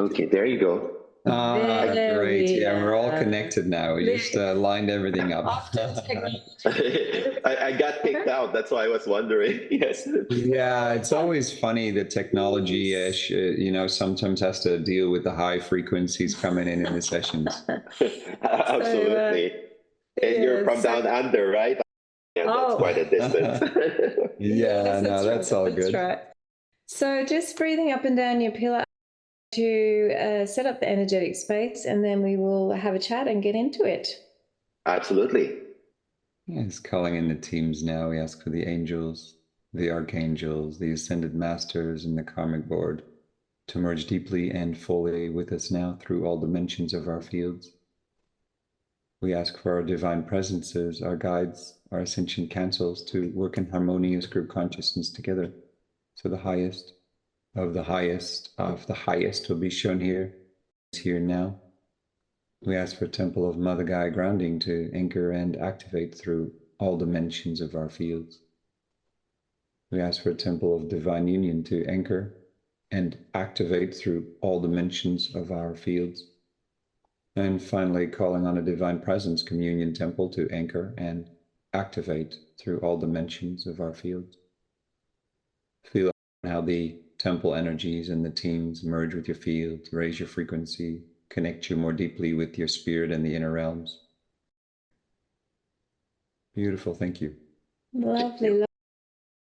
Okay, there you go. Ah, There great. we Yeah, we're all are. connected now. We just lined everything up. Often technology. I got kicked out. That's why I was wondering. Yes. Yeah, it's always funny that technology, sometimes has to deal with the high frequencies coming in the sessions. Absolutely. And you're Yeah, from down under, right? Yeah, that's quite a distance. Yeah, yes, no, that's right. all That's good. right. So just breathing up and down your pillar to set up the energetic space, and then we will have a chat and get into it. Absolutely. Yes, calling in the teams now. We ask for the angels, the archangels, the ascended masters, and the karmic board to merge deeply and fully with us now through all dimensions of our fields. We ask for our divine presences, our guides, our ascension councils to work in harmonious group consciousness together. So the highest of the highest of the highest will be shown here now. We ask for Temple of Mother Gaia grounding to anchor and activate through all dimensions of our fields. We ask for a Temple of Divine Union to anchor and activate through all dimensions of our fields. And finally, calling on a Divine Presence Communion Temple to anchor and activate through all dimensions of our fields. Feel how the temple energies and the teams merge with your field, raise your frequency, connect you more deeply with your spirit and the inner realms. Beautiful, thank you. Lovely.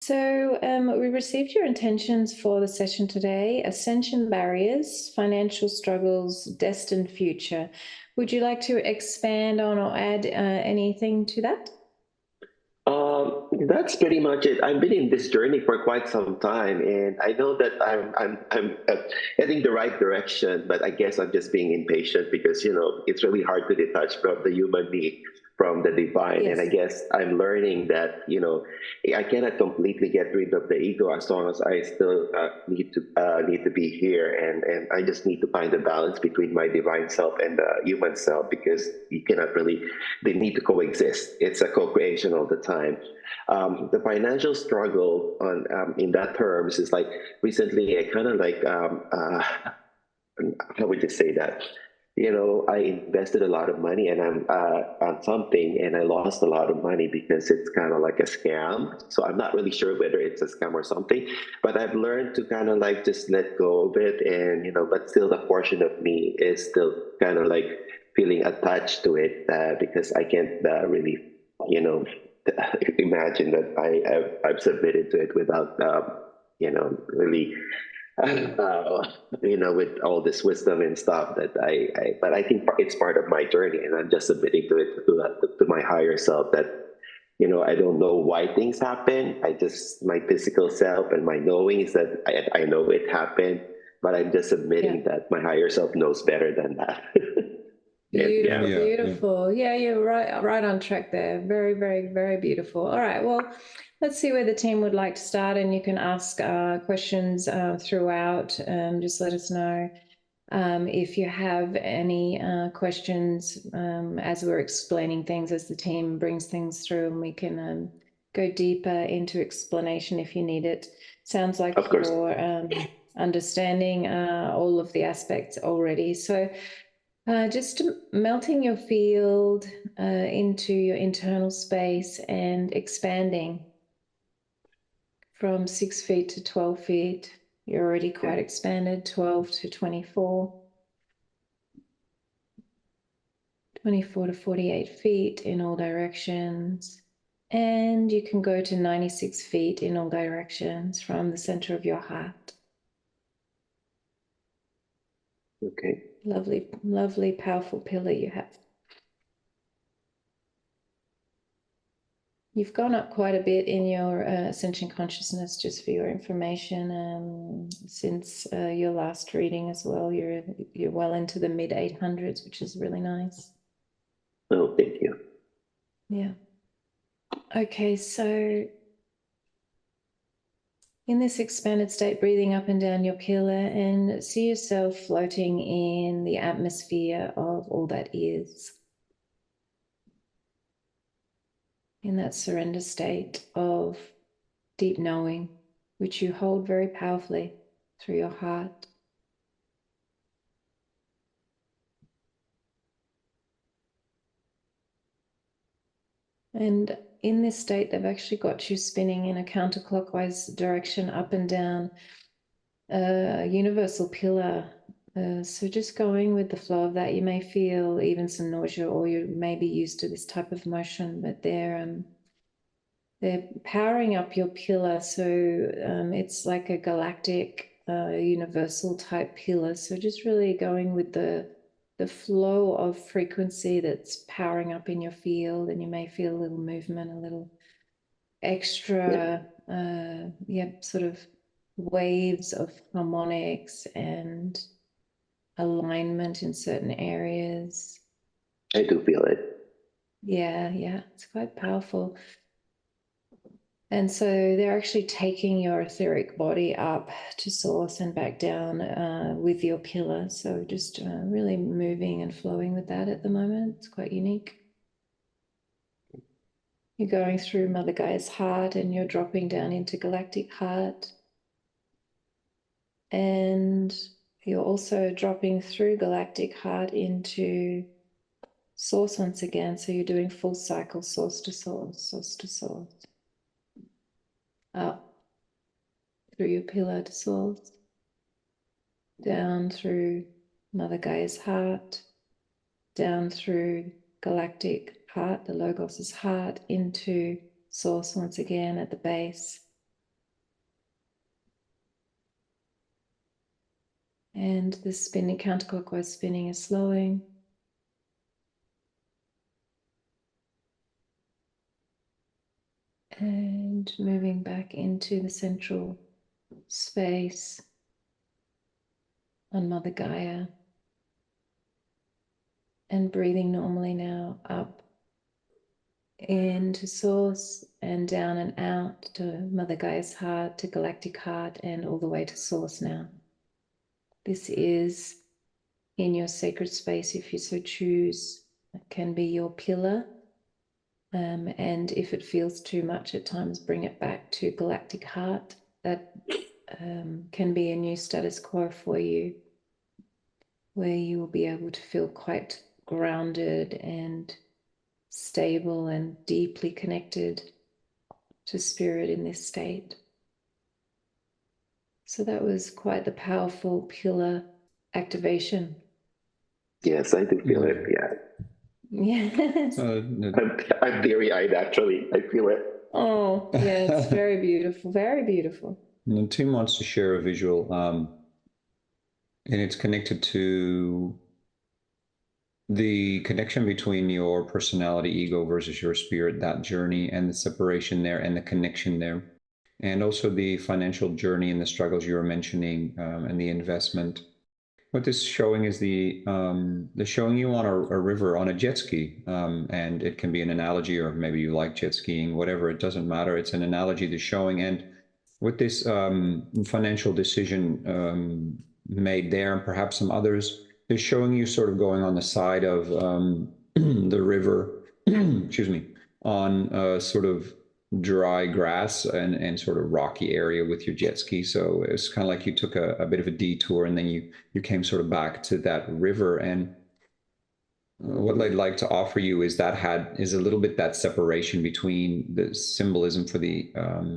So we received your intentions for the session today: ascension barriers, financial struggles, destined future. Would you like to expand on or add anything to that? That's pretty much it. I've been in this journey for quite some time, and I know that I'm heading the right direction. But I guess I'm just being impatient because it's really hard to detach from the human me from the divine. Yes. And I guess I'm learning that I cannot completely get rid of the ego as long as I still need to be here, and I just need to find the balance between my divine self and the human self, because you cannot really, they need to coexist. It's a co-creation all the time. The financial struggle on in that terms is like recently I kind of like how would you say that? I invested a lot of money and I'm on something, and I lost a lot of money because it's kind of like a scam. So I'm not really sure whether it's a scam or something, but I've learned to kind of like just let go of it, and but still the portion of me is still kind of like feeling attached to it because I can't really, imagine that I've submitted to it without really with all this wisdom and stuff that but I think it's part of my journey, and I'm just submitting to it to my higher self that I don't know why things happen. My physical self and my knowing is that I know it happened, but I'm just admitting that my higher self knows better than that. Beautiful, beautiful. Yeah, you're right on track there. Very, very, very beautiful. All right, well, let's see where the team would like to start, and you can ask questions throughout. Just let us know if you have any questions as we're explaining things, as the team brings things through, and we can go deeper into explanation if you need it. Sounds like you're understanding all of the aspects already. So just melting your field into your internal space and expanding from 6 feet to 12 feet. You're already quite expanded. 12 to 24. 24 to 48 feet in all directions. And you can go to 96 feet in all directions from the center of your heart. Okay. Lovely, lovely, powerful pillar you have. You've gone up quite a bit in your ascension consciousness, just for your information. Since your last reading as well, you're well into the mid 800s, which is really nice. Oh, thank you. Yeah. Okay, so in this expanded state, breathing up and down your pillar, and see yourself floating in the atmosphere of all that is. In that surrender state of deep knowing, which you hold very powerfully through your heart. And in this state, they've actually got you spinning in a counterclockwise direction, up and down a universal pillar. So just going with the flow of that, you may feel even some nausea, or you may be used to this type of motion, but they're powering up your pillar. So it's like a galactic universal type pillar. So just really going with the flow of frequency that's powering up in your field, and you may feel a little movement, a little extra, sort of waves of harmonics and alignment in certain areas. I do feel it. Yeah, it's quite powerful. And so they're actually taking your etheric body up to source and back down with your pillar. So just really moving and flowing with that at the moment. It's quite unique. You're going through Mother Gaia's heart, and you're dropping down into Galactic Heart. And you're also dropping through Galactic Heart into source once again. So you're doing full cycle, source to source, source to source. Up through your pillar to source, down through Mother Gaia's heart, down through Galactic Heart, the Logos's heart, into source once again at the base. And the spinning, counterclockwise spinning is slowing. And moving back into the central space on Mother Gaia. And breathing normally now, up into source and down and out to Mother Gaia's heart, to Galactic Heart, and all the way to source now. This is in your sacred space, if you so choose. It can be your pillar. And if it feels too much at times, bring it back to Galactic Heart. That can be a new status quo for you, where you will be able to feel quite grounded and stable and deeply connected to spirit in this state. So that was quite the powerful pillar activation. Yes, I do feel it. Yeah. Yes. I'm teary-eyed, actually. I feel it. Oh, yeah, it's very beautiful, very beautiful. And the team wants to share a visual, and it's connected to the connection between your personality, ego versus your spirit, that journey and the separation there and the connection there. And also the financial journey and the struggles you were mentioning, and the investment. What this showing is they're showing you on a river on a jet ski, and it can be an analogy, or maybe you like jet skiing, whatever, it doesn't matter. It's an analogy they're showing. And with this financial decision made there, and perhaps some others, they're showing you sort of going on the side of the river, excuse me, on sort of dry grass and sort of rocky area with your jet ski. So it's kind of like you took a bit of a detour, and then you came sort of back to that river. And what I'd like to offer you is is a little bit that separation between the symbolism for the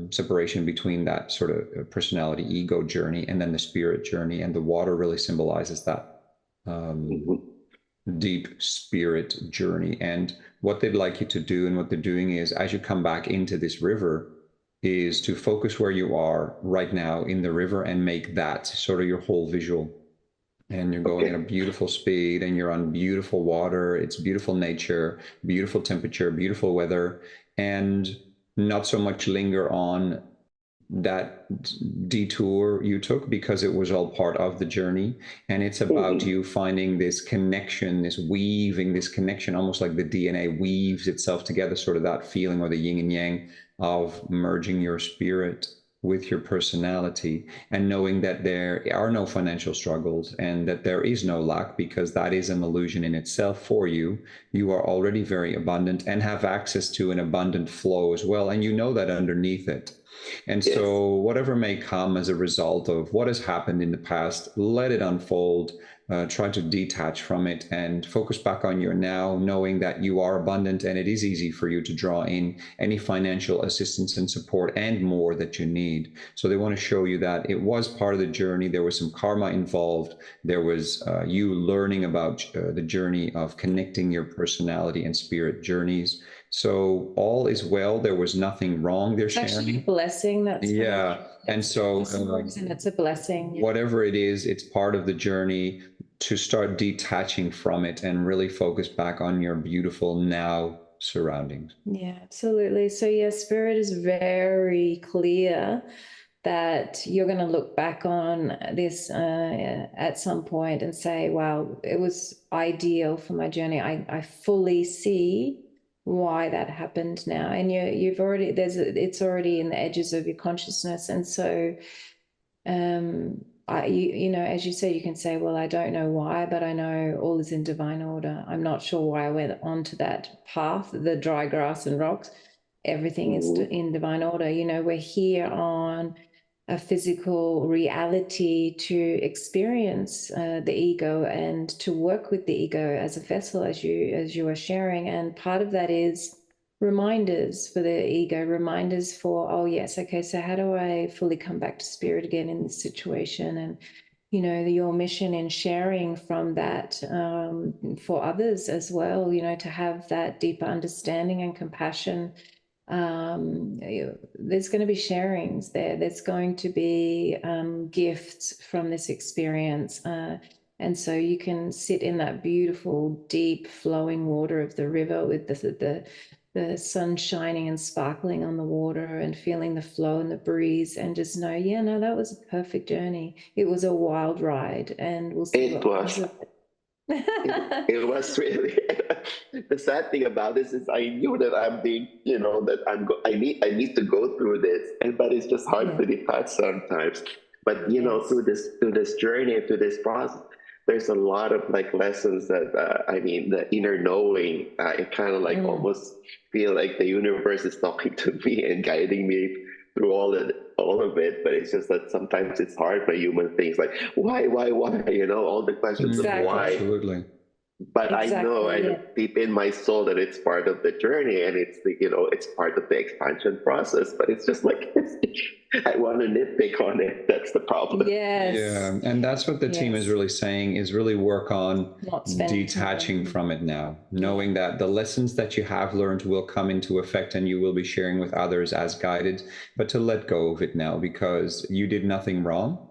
separation between that sort of personality ego journey and then the spirit journey. And the water really symbolizes that deep spirit journey. And what they'd like you to do, and what they're doing, is as you come back into this river, is to focus where you are right now in the river and make that sort of your whole visual. And you're going at a beautiful speed, and you're on beautiful water. It's beautiful nature, beautiful temperature, beautiful weather, and not so much linger on that detour you took, because it was all part of the journey. And it's about you finding this connection, this weaving, this connection, almost like the DNA weaves itself together, sort of that feeling, or the yin and yang of merging your spirit with your personality, and knowing that there are no financial struggles and that there is no lack, because that is an illusion in itself for you. You are already very abundant and have access to an abundant flow as well, and you know that underneath it. And Yes. So whatever may come as a result of what has happened in the past, let it unfold. try to detach from it and focus back on your now, knowing that you are abundant and it is easy for you to draw in any financial assistance and support and more that you need. So they want to show you that it was part of the journey. There was some karma involved. There was you learning about the journey of connecting your personality and spirit journeys. So all is well. There was nothing wrong. They're sharing. Actually a blessing. That's and so and it's a blessing. Whatever it is, it's part of the journey to start detaching from it and really focus back on your beautiful now surroundings. Yeah, absolutely. So yeah, Spirit is very clear that you're going to look back on this at some point and say, wow, it was ideal for my journey. I fully see why that happened now. And you've already, it's already in the edges of your consciousness. And so, you know, as you said, you can say, well, I don't know why, but I know all is in divine order. I'm not sure why I went onto that path, the dry grass and rocks. Everything is in divine order. You know, we're here on a physical reality to experience the ego and to work with the ego as a vessel, as you are sharing. And part of that is reminders for the ego, reminders for, oh yes, okay, so how do I fully come back to spirit again in this situation? And you know, your mission in sharing from that for others as well, you know, to have that deeper understanding and compassion. There's going to be sharings there. There's going to be gifts from this experience. And so you can sit in that beautiful, deep flowing water of the river with the sun shining and sparkling on the water and feeling the flow and the breeze and just know, yeah, no, that was a perfect journey. It was a wild ride and we'll see it was. It was really the sad thing about this is I knew that I'm being, you know, that I need to go through this, but it's just hard to detach sometimes. But you know, through this journey, through this process, there's a lot of like lessons that I mean, the inner knowing. It kind of like almost feel like the universe is talking to me and guiding me through all of it, but it's just that sometimes it's hard for human things like why, you know, all the questions of why. Absolutely. But I know deep in my soul that it's part of the journey and it's the, you know, it's part of the expansion process, but it's just like I want to nitpick on it. That's the problem. Yeah, and that's what the team is really saying, is really work on detaching from it now, knowing that the lessons that you have learned will come into effect and you will be sharing with others as guided, but to let go of it now because you did nothing wrong.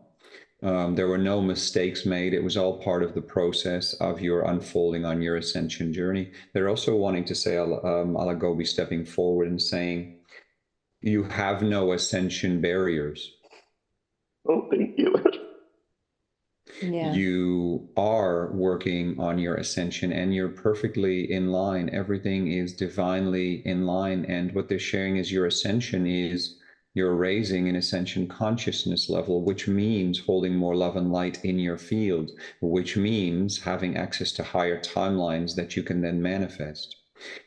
There were no mistakes made. It was all part of the process of your unfolding on your ascension journey. They're also wanting to say, Alagobi stepping forward and saying, you have no ascension barriers. Oh, thank you. You are working on your ascension and you're perfectly in line. Everything is divinely in line. And what they're sharing is your ascension is you're raising an ascension consciousness level, which means holding more love and light in your field, which means having access to higher timelines that you can then manifest.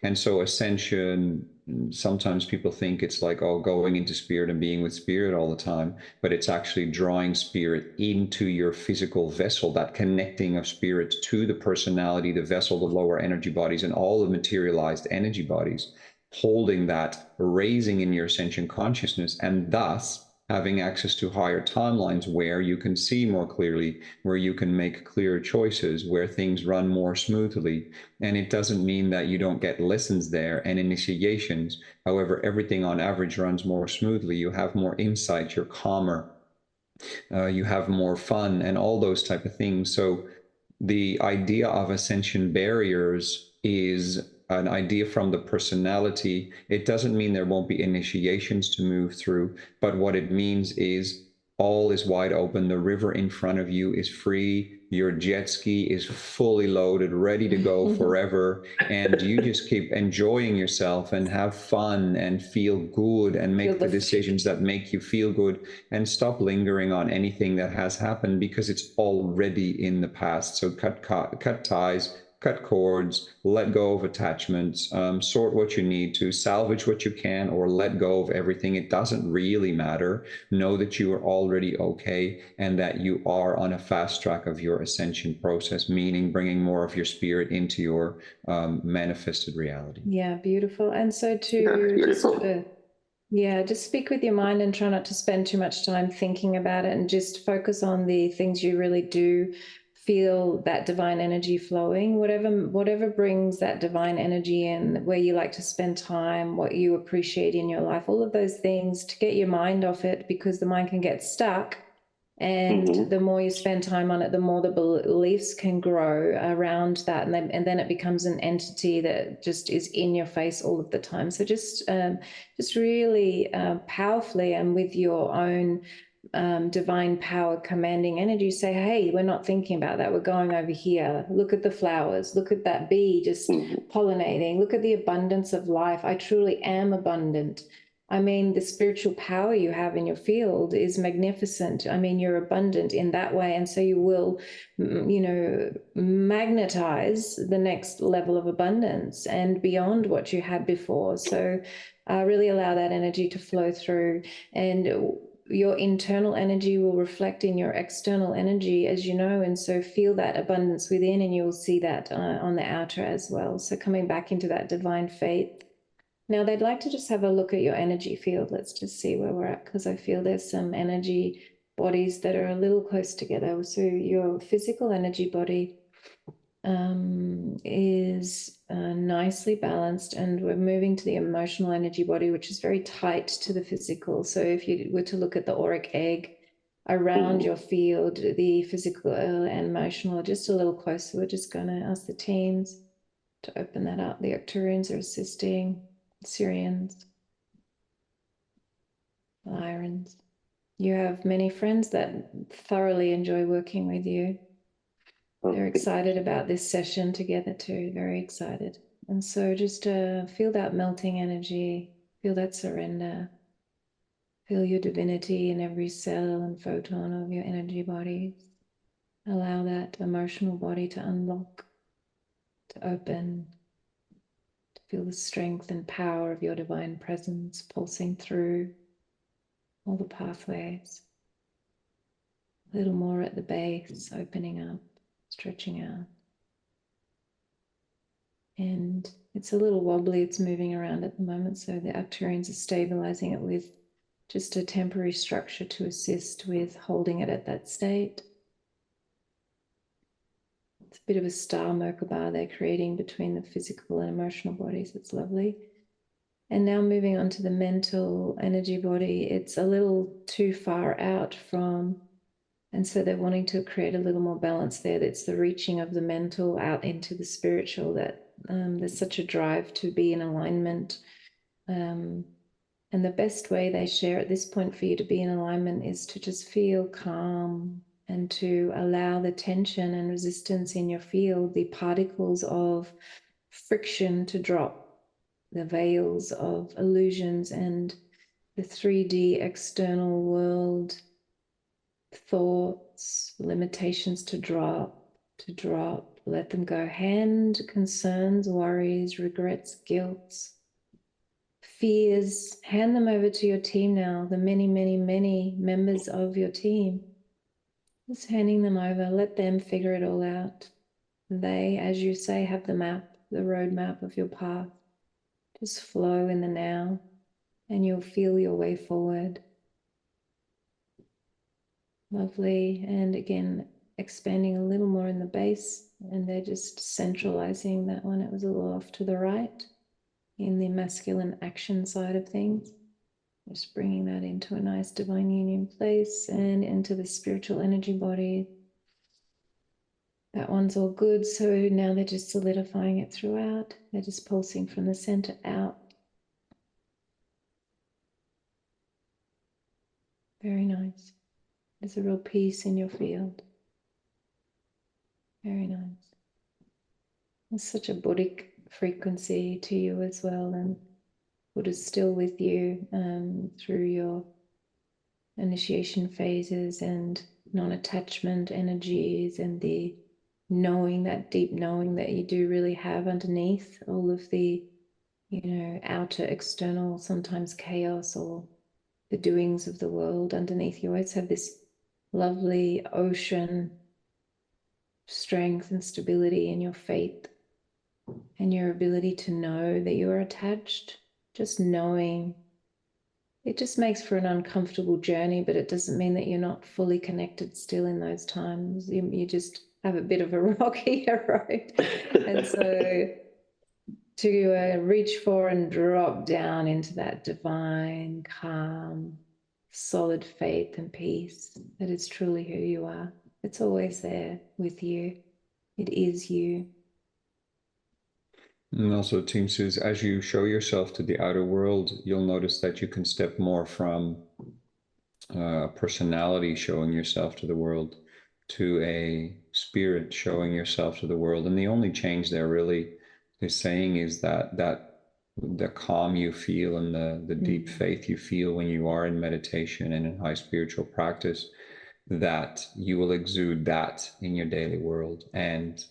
And so ascension, sometimes people think it's like, oh, going into spirit and being with spirit all the time, but it's actually drawing spirit into your physical vessel, that connecting of spirit to the personality, the vessel, the lower energy bodies, and all the materialized energy bodies, holding that, raising in your ascension consciousness, and thus having access to higher timelines where you can see more clearly, where you can make clearer choices, where things run more smoothly. And it doesn't mean that you don't get lessons there and initiations. However, everything on average runs more smoothly. You have more insight, you're calmer, you have more fun, and all those type of things. So the idea of ascension barriers is an idea from the personality. It doesn't mean there won't be initiations to move through, but what it means is all is wide open. The river in front of you is free. Your jet ski is fully loaded, ready to go forever. And you just keep enjoying yourself and have fun and feel good and make the decisions that make you feel good and stop lingering on anything that has happened because it's already in the past. So cut ties, cut cords, let go of attachments, sort what you need to, salvage what you can, or let go of everything. It doesn't really matter. Know that you are already okay and that you are on a fast track of your ascension process, meaning bringing more of your spirit into your manifested reality. Yeah, beautiful. And so just speak with your mind and try not to spend too much time thinking about it, and just focus on the things you really do feel that divine energy flowing, whatever brings that divine energy in, where you like to spend time, what you appreciate in your life, all of those things, to get your mind off it, because the mind can get stuck. And the more you spend time on it, the more the beliefs can grow around that. And then it becomes an entity that just is in your face all of the time. So just really powerfully and with your own divine power commanding energy, say, hey, we're not thinking about that. We're going over here. Look at the flowers. Look at that bee just pollinating. Look at the abundance of life. I truly am abundant. I mean, the spiritual power you have in your field is magnificent. I mean, you're abundant in that way. And so you will, magnetize the next level of abundance and beyond what you had before. So really allow that energy to flow through, and your internal energy will reflect in your external energy, as you know, and so feel that abundance within, and you will see that on the outer as well. So coming back into that divine faith. Now they'd like to just have a look at your energy field. Let's just see where we're at, because I feel there's some energy bodies that are a little close together. So your physical energy body is nicely balanced, and we're moving to the emotional energy body, which is very tight to the physical. So if you were to look at the auric egg around your field, the physical and emotional are just a little closer. We're just going to ask the teams to open that up. The Octurians are assisting, Syrians, Irons. You have many friends that thoroughly enjoy working with you. They're excited about this session together too, very excited. And so just feel that melting energy, feel that surrender, feel your divinity in every cell and photon of your energy bodies. Allow that emotional body to unlock, to open, to feel the strength and power of your divine presence pulsing through all the pathways. A little more at the base, opening up, stretching out. And it's a little wobbly, it's moving around at the moment, so the Arcturians are stabilizing it with just a temporary structure to assist with holding it at that state. It's a bit of a star Merkaba they're creating between the physical and emotional bodies. It's lovely. And now moving on to the mental energy body, it's a little too far out from, and so they're wanting to create a little more balance there. That's the reaching of the mental out into the spiritual, that there's such a drive to be in alignment. And the best way they share at this point for you to be in alignment is to just feel calm and to allow the tension and resistance in your field, the particles of friction to drop, the veils of illusions and the 3D external world thoughts, limitations to drop, let them go. Hand concerns, worries, regrets, guilts, fears, hand them over to your team now, the many, many, many members of your team. Just handing them over, let them figure it all out. They, as you say, have the map, the roadmap of your path. Just flow in the now, and you'll feel your way forward. Lovely. And again, expanding a little more in the base, and they're just centralizing that one. It was a little off to the right in the masculine action side of things. Just bringing that into a nice divine union place and into the spiritual energy body. That one's all good. So now they're just solidifying it throughout. They're just pulsing from the center out. Very nice. There's a real peace in your field. Very nice. It's such a Buddhic frequency to you as well, and Buddha's still with you through your initiation phases and non-attachment energies and the knowing, that deep knowing that you do really have underneath all of the, outer, external, sometimes chaos or the doings of the world underneath. You always have this lovely ocean strength and stability in your faith and your ability to know that you are attached. Just knowing, it just makes for an uncomfortable journey, but it doesn't mean that you're not fully connected still in those times. You just have a bit of a rockier road. And so to reach for and drop down into that divine, calm, solid faith and peace that is truly who you are. It's always there with you. It is you. And also, Team Suze, as you show yourself to the outer world, you'll notice that you can step more from personality showing yourself to the world to a spirit showing yourself to the world. And the only change there really is saying is that the calm you feel and the deep faith you feel when you are in meditation and in high spiritual practice, that you will exude that in your daily world. And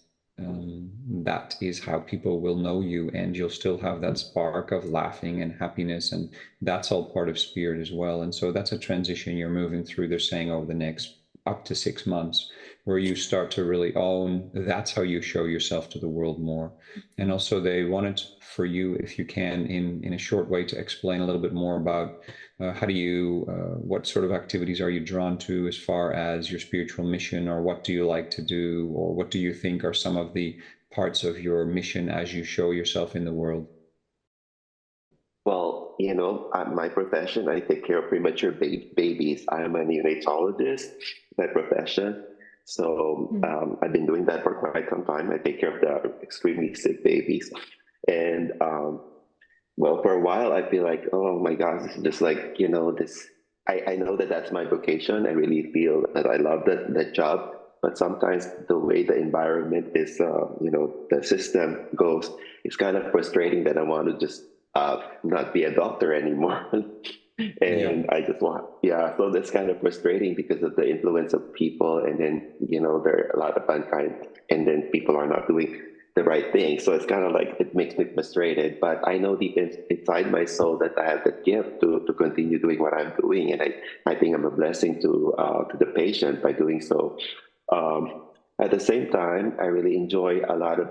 that is how people will know you, and you'll still have that spark of laughing and happiness, and that's all part of spirit as well. And so that's a transition you're moving through, they're saying, over the next up to 6 months, where you start to really own, that's how you show yourself to the world more. And also they wanted for you, if you can, in a short way, to explain a little bit more about how do you, what sort of activities are you drawn to as far as your spiritual mission, or what do you like to do, or what do you think are some of the parts of your mission as you show yourself in the world? Well, my profession, I take care of premature babies. I am a neonatologist by profession. So I've been doing that for quite some time. I take care of the extremely sick babies. And well, for a while, I feel like, oh my gosh, this is just like, I know that that's my vocation. I really feel that I love that job. But sometimes the way the environment is, the system goes, it's kind of frustrating that I want to just not be a doctor anymore. And I just want, so that's kind of frustrating because of the influence of people. And then, there are a lot of unkind, and then people are not doing the right thing. So it's kind of like, it makes me frustrated, but I know deep inside my soul that I have the gift to continue doing what I'm doing. And I think I'm a blessing to the patient by doing so. At the same time, I really enjoy a lot of,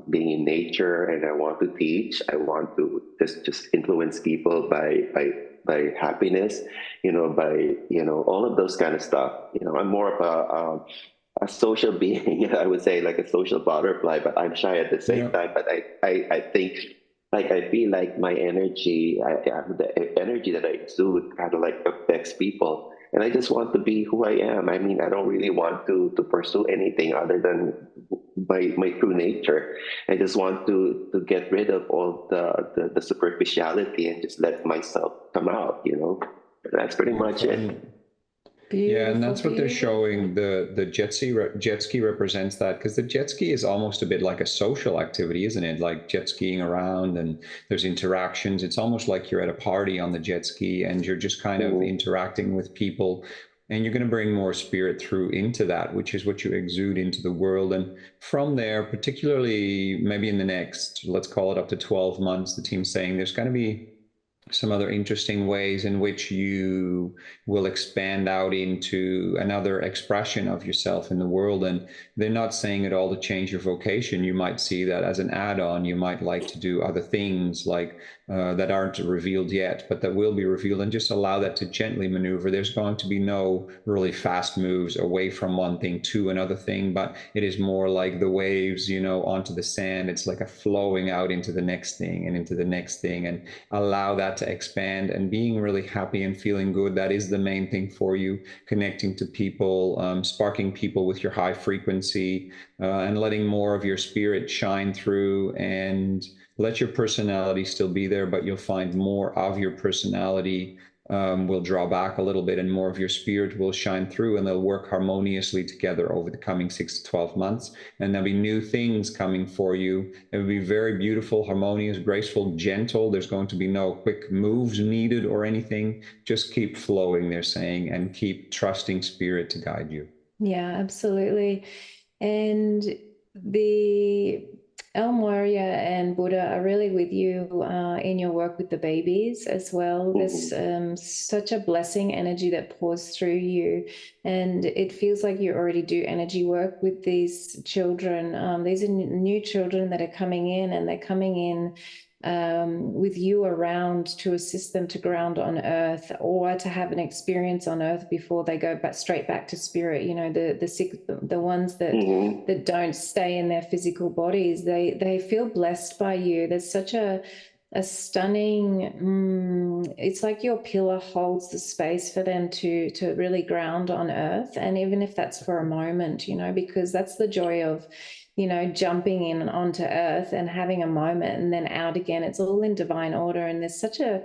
being in nature, and I want to teach. I want to just influence people by happiness, by, all of those kind of stuff. I'm more of a social being, I would say, like a social butterfly, but I'm shy at the same time. But I think, like, I feel like my energy, the energy that I exude kind of like affects people. And I just want to be who I am. I mean, I don't really want to pursue anything other than my true nature. I just want to get rid of all the superficiality and just let myself come out, That's pretty much it. Yeah, and that's what they're showing. The jet ski represents that, because the jet ski is almost a bit like a social activity, isn't it? Like jet skiing around, and there's interactions. It's almost like you're at a party on the jet ski, and you're just kind of interacting with people, and you're going to bring more spirit through into that, which is what you exude into the world. And from there, particularly maybe in the next, let's call it up to 12 months, the team's saying there's going to be some other interesting ways in which you will expand out into another expression of yourself in the world. And they're not saying it all to change your vocation. You might see that as an add-on. You might like to do other things like that aren't revealed yet, but that will be revealed, and just allow that to gently maneuver. There's going to be no really fast moves away from one thing to another thing, but it is more like the waves, onto the sand. It's like a flowing out into the next thing and into the next thing, and allow that to expand, and being really happy and feeling good. That is the main thing for you, connecting to people, sparking people with your high frequency, and letting more of your spirit shine through, and let your personality still be there, but you'll find more of your personality will draw back a little bit, and more of your spirit will shine through, and they'll work harmoniously together over the coming 6 to 12 months. And there'll be new things coming for you. It will be very beautiful, harmonious, graceful, gentle. There's going to be no quick moves needed or anything. Just keep flowing, they're saying, and keep trusting spirit to guide you. Yeah, absolutely. And the Elm Warrior and Buddha are really with you in your work with the babies as well. There's such a blessing energy that pours through you, and it feels like you already do energy work with these children. These are new children that are coming in, and they're coming in with you around to assist them to ground on earth, or to have an experience on earth before they go back straight back to spirit. You know, the sick, the ones that that don't stay in their physical bodies, they feel blessed by you. There's such a stunning, it's like your pillar holds the space for them to really ground on earth. And even if that's for a moment, you know, because that's the joy of, you know, jumping in onto earth and having a moment and then out again. It's all in divine order. And there's such a,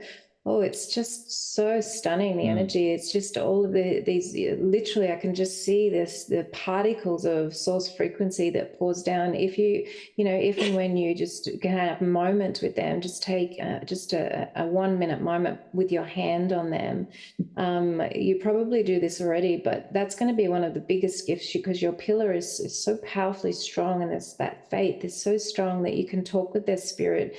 oh, it's just so stunning, the energy. It's just all of these, literally, I can just see this, the particles of source frequency that pours down. If you know, if and when you just can have a moment with them, just take just a 1 minute moment with your hand on them. You probably do this already, but that's going to be one of the biggest gifts, because your pillar is so powerfully strong, and there's that faith is so strong that you can talk with their spirit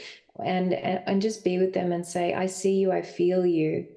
and just be with them and say, I see you, I feel you.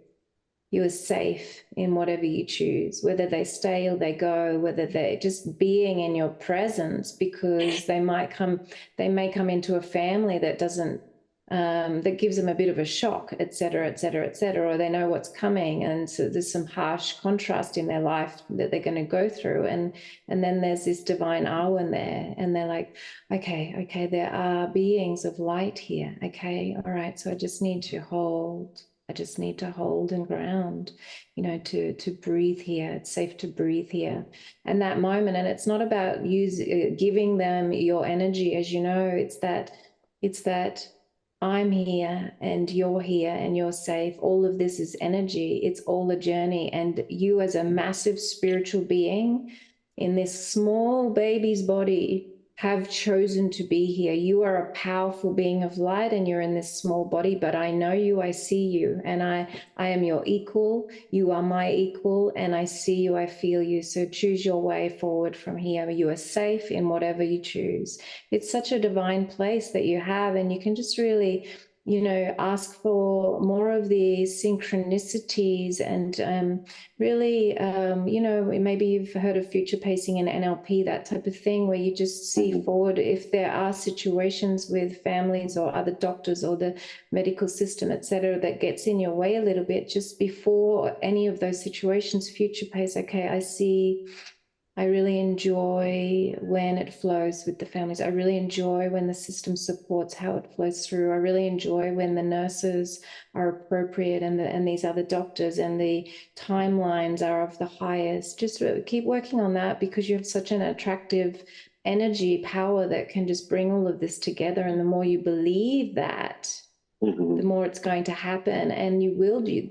You are safe in whatever you choose, whether they stay or they go, whether they're just being in your presence, because they may come into a family that doesn't, that gives them a bit of a shock, et cetera, et cetera, et cetera, or they know what's coming. And so there's some harsh contrast in their life that they're going to go through. And then there's this divine Awen there, and they're like, okay, there are beings of light here. Okay, all right, so I just need to hold. I just need to hold and ground, you know, to breathe here. It's safe to breathe here. And that moment, and it's not about giving them your energy, as you know, it's that I'm here and you're safe. All of this is energy. It's all a journey. And you, as a massive spiritual being in this small baby's body, have chosen to be here. You are a powerful being of light, and you're in this small body, but I know you, I see you, and I am your equal. You are my equal, and I see you, I feel you. So choose your way forward from here. You are safe in whatever you choose. It's such a divine place that you have, and you can just really, you know, ask for more of the synchronicities and really, you know, maybe you've heard of future pacing and NLP, that type of thing, where you just see forward if there are situations with families or other doctors or the medical system, et cetera, that gets in your way a little bit. Just before any of those situations, future pace, okay, I see. I really enjoy when it flows with the families. I really enjoy when the system supports how it flows through. I really enjoy when the nurses are appropriate, and these other doctors, and the timelines are of the highest. Just keep working on that, because you have such an attractive energy power that can just bring all of this together. And the more you believe that, the more it's going to happen, and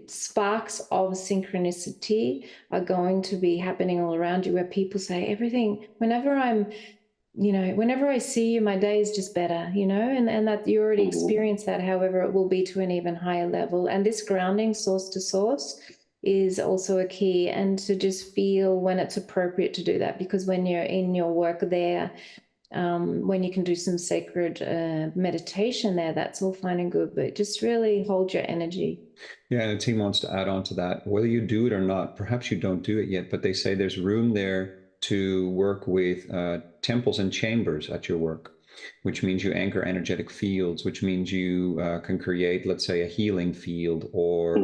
sparks of synchronicity are going to be happening all around you, where people say everything, whenever I see you, my day is just better, you know, and that you already experienced that. However, it will be to an even higher level. And this grounding source to source is also a key, and to just feel when it's appropriate to do that, because when you're in your work there, when you can do some sacred meditation there, that's all fine and good, but just really hold your energy. Yeah, and the team wants to add on to that. Whether you do it or not, perhaps you don't do it yet, but they say there's room there to work with temples and chambers at your work, which means you anchor energetic fields, which means you can create, let's say, a healing field, or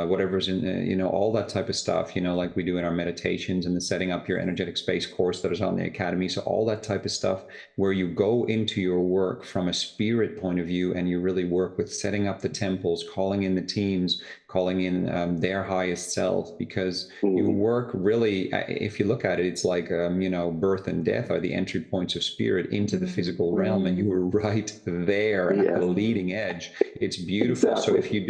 whatever's in, you know, all that type of stuff, you know, like we do in our meditations and the setting up your energetic space course that is on the Academy. So all that type of stuff where you go into your work from a spirit point of view, and you really work with setting up the temples, calling in the teams, calling in their highest self, because you work really, if you look at it, it's like, you know, birth and death are the entry points of spirit into the physical realm, and you were right there at the leading edge. It's beautiful. Exactly. So if you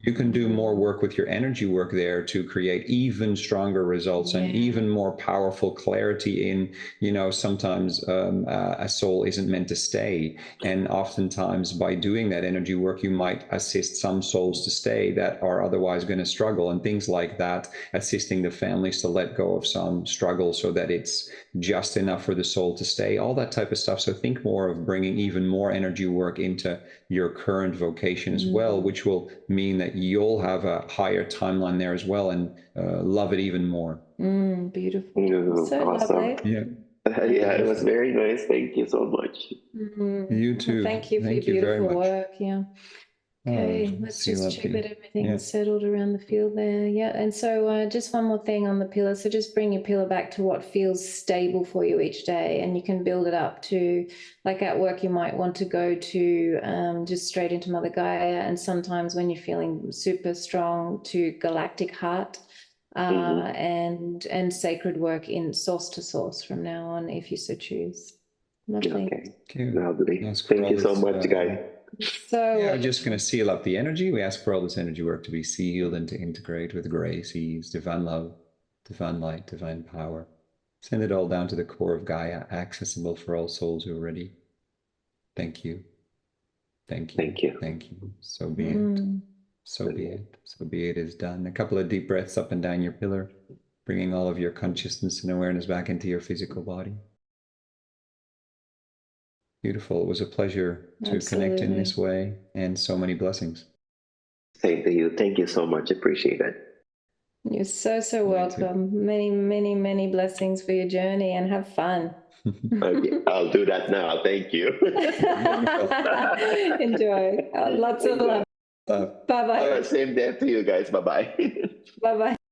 You can do more work with your energy work there to create even stronger results and even more powerful clarity in, sometimes a soul isn't meant to stay. And oftentimes by doing that energy work, you might assist some souls to stay that are otherwise going to struggle, and things like that, assisting the families to let go of some struggle so that it's just enough for the soul to stay, all that type of stuff. So think more of bringing even more energy work into your current vocation as well, which will mean that you'll have a higher timeline there as well, and love it even more. Beautiful. So awesome. lovely. Yeah, it was very nice. Thank you so much. You too. Well, thank you for your beautiful work. Yeah. Okay, let's just check that everything's settled around the field there. Yeah, and so just one more thing on the pillar. So just bring your pillar back to what feels stable for you each day, and you can build it up to, like at work, you might want to go to just straight into Mother Gaia, and sometimes when you're feeling super strong, to Galactic Heart, and sacred work in source to source from now on, if you so choose. Lovely. Okay. Thank you so much, guys. So we're just going to seal up the energy. We ask for all this energy work to be sealed and to integrate with grace, ease, divine love, divine light, divine power. Send it all down to the core of Gaia, accessible for all souls who are ready. Thank you. Thank you. Thank you. Thank you. So be it. So be it. So be it is done. A couple of deep breaths up and down your pillar, bringing all of your consciousness and awareness back into your physical body. Beautiful. It was a pleasure to connect in this way, and so many blessings. Same to you. Thank you so much. Appreciate it. You're so, so welcome. Many, many, many blessings for your journey, and have fun. Okay, I'll do that now. Thank you. Enjoy. Lots of love. Bye-bye. Same day to you guys. Bye-bye. Bye-bye.